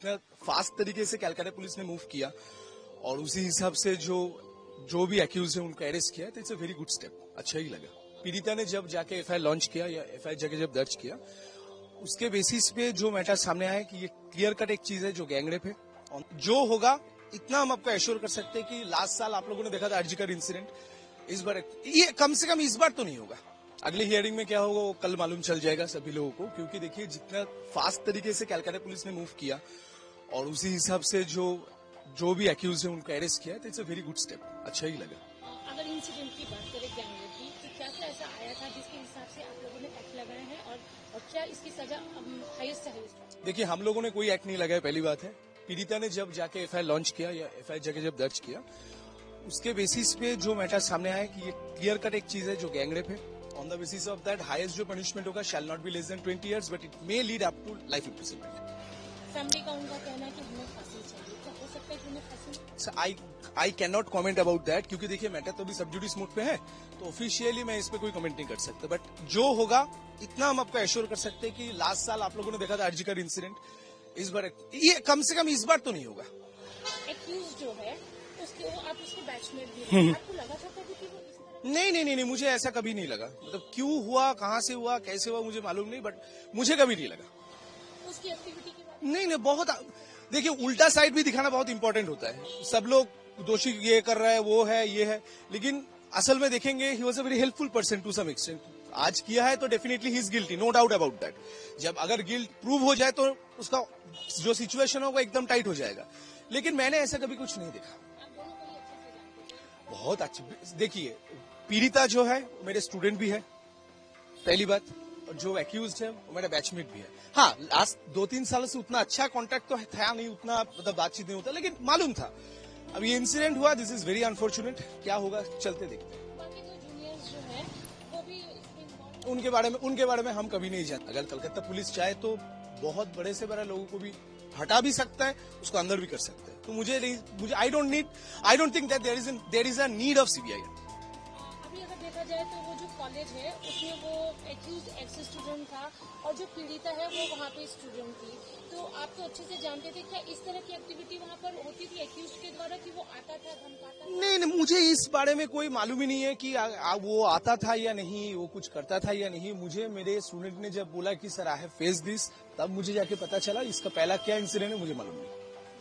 जितना फास्ट तरीके से कलकत्ता पुलिस ने मूव किया और उसी हिसाब से जो भी एक्यूज है उनको अरेस्ट किया, तो it's a very good step, अच्छा ही लगा। पीड़िता ने जब जाके एफआईआर लॉन्च किया या एफआईआर जाके जब दर्ज किया, उसके बेसिस पे जो मैटर सामने आया कि ये क्लियर कट एक चीज है जो गैंगरेप है। और जो होगा इतना हम आपको एश्योर कर सकते हैं कि लास्ट साल आप लोगों ने देखा था आरजीकर इंसिडेंट, इस बार ये कम से कम इस बार तो नहीं होगा। अगली हियरिंग में क्या होगा वो कल मालूम चल जाएगा सभी लोगों को, क्योंकि देखिए जितना फास्ट तरीके से कलकत्ता पुलिस ने मूव किया और उसी हिसाब से जो भी एक्यूज है उनको अरेस्ट किया, तो it's a very good step, अच्छा ही लगा। अगर इंसिडेंट की बात करें गैंगरेप की, तो क्या क्या ऐसा आया था जिसके हिसाब से आप लोगों ने एक्ट लगाए हैं और क्या इसकी सजा हाईएस्ट से हाईएस्ट? देखिए हम लोगों ने कोई एक्ट नहीं लगाया, पहली बात है। पीड़िता ने जब जाके एफआईआर लॉन्च किया या एफआईआर जाके जब दर्ज किया, उसके बेसिस पे जो मैटर सामने आया कि ये क्लियर कट एक चीज है जो गैंगरेप है। On the basis of that highest जो पनिशमेंट होगा shall not be less than 20 years, but it may lead up to life imprisonment. Family का उनका कहना है कि हमें फांसी चाहिए, क्या हो सकता है कि उन्हें फांसी? I can not comment about that, क्योंकि देखिए मैटर तो अभी सब जुडिस मोड पे है, तो ऑफिशियली मैं इस पे कोई कमेंट नहीं कर सकता। बट जो होगा इतना हम आपको एश्योर कर सकते हैं कि लास्ट साल आप लोगों ने देखा था आरजीकर इंसिडेंट, इस बार ये कम से कम इस बार तो नहीं होगा। एक्यूज जो है आप उसके बैचमेट भी हैं, आपको लगा था कभी कि वो इस तरह? नहीं, मुझे ऐसा कभी नहीं लगा। मतलब क्यों हुआ, कहाँ से हुआ, कैसे हुआ मुझे मालूम नहीं, बट मुझे कभी नहीं लगा। उसकी एक्टिविटी की बात नहीं, बहुत देखिए उल्टा साइड भी दिखाना बहुत इंपॉर्टेंट होता है। सब लोग दोषी ये कर रहा है, वो है, ये है, लेकिन असल में देखेंगे he was a very helpful person to some extent. आज किया है तो definitely he is guilty, no doubt about that. जब अगर गिल्ट प्रूव हो जाए तो उसका जो सिचुएशन होगा एकदम टाइट हो जाएगा, लेकिन मैंने ऐसा कभी कुछ नहीं देखा। आप दोनों को ही अच्छे से जानते हैं। बहुत अच्छी देखिए, पीड़िता जो है मेरे स्टूडेंट भी है, पहली बात, और जो एक्यूज है वो मेरा बैचमेट भी है। हाँ, लास्ट 2-3 साल से उतना अच्छा कांटेक्ट तो था नहीं, उतना मतलब बातचीत नहीं होता, लेकिन मालूम था। अब ये इंसिडेंट हुआ, दिस इज वेरी अनफॉर्चुनेट, क्या होगा चलते देखते हैं। बाकी जो जूनियर्स जो है वो भी इसमें involved उनके बारे में हम कभी नहीं जानते। अगर कलकत्ता पुलिस चाहे तो बहुत बड़े से बड़े लोगों को भी हटा भी सकता है, उसको अंदर भी कर सकता है। तो मुझे I don't think that there is a need of CBI. अभी अगर देखा जाए तो वो जो कॉलेज है उसमें वो एक्यूज एक्स स्टूडेंट था और जो पीड़िता है वो वहाँ पे स्टूडेंट थी, तो आप तो अच्छे से जानते थे, क्या इस तरह की एक्टिविटी वहाँ पर होती थी एक्यूज के द्वारा कि वो आता था, धमकाता था? नहीं, मुझे इस बारे में कोई मालूम ही नहीं है कि वो आता था या नहीं, वो कुछ करता था या नहीं। मुझे मेरे स्टूडेंट ने जब बोला कि sir I have face this, तब मुझे जाके पता चला। इसका पहला क्या इंसिडेंट है मुझे मालूम नहीं।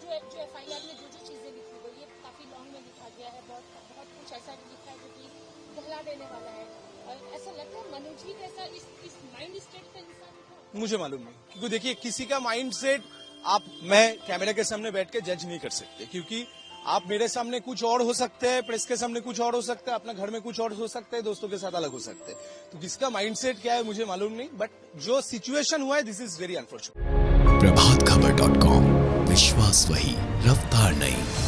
जो एफआईआर में जो चीजें लिखी गई है काफी लॉन्ग में लिखा गया है, बहुत कुछ ऐसा लिखा है जो कि दहला देने वाला है। और ऐसा लगता है मनोज ही कैसा इस माइंड स्टेट का इंसान था? मुझे मालूम नहीं, क्योंकि देखिए किसी का माइंड सेट मैं कैमरे के सामने बैठ के जज नहीं कर सकते, क्योंकि आप मेरे सामने कुछ और हो सकते हैं, प्रेस के सामने कुछ और हो सकता है, अपना घर में कुछ और हो सकता है, दोस्तों के साथ अलग हो सकते हैं। तो किसका माइंडसेट क्या है मुझे मालूम नहीं, बट जो सिचुएशन हुआ है दिस इज वेरी अनफॉर्चुनेट। प्रभातखबर.com, विश्वास वही, रफ्तार नहीं।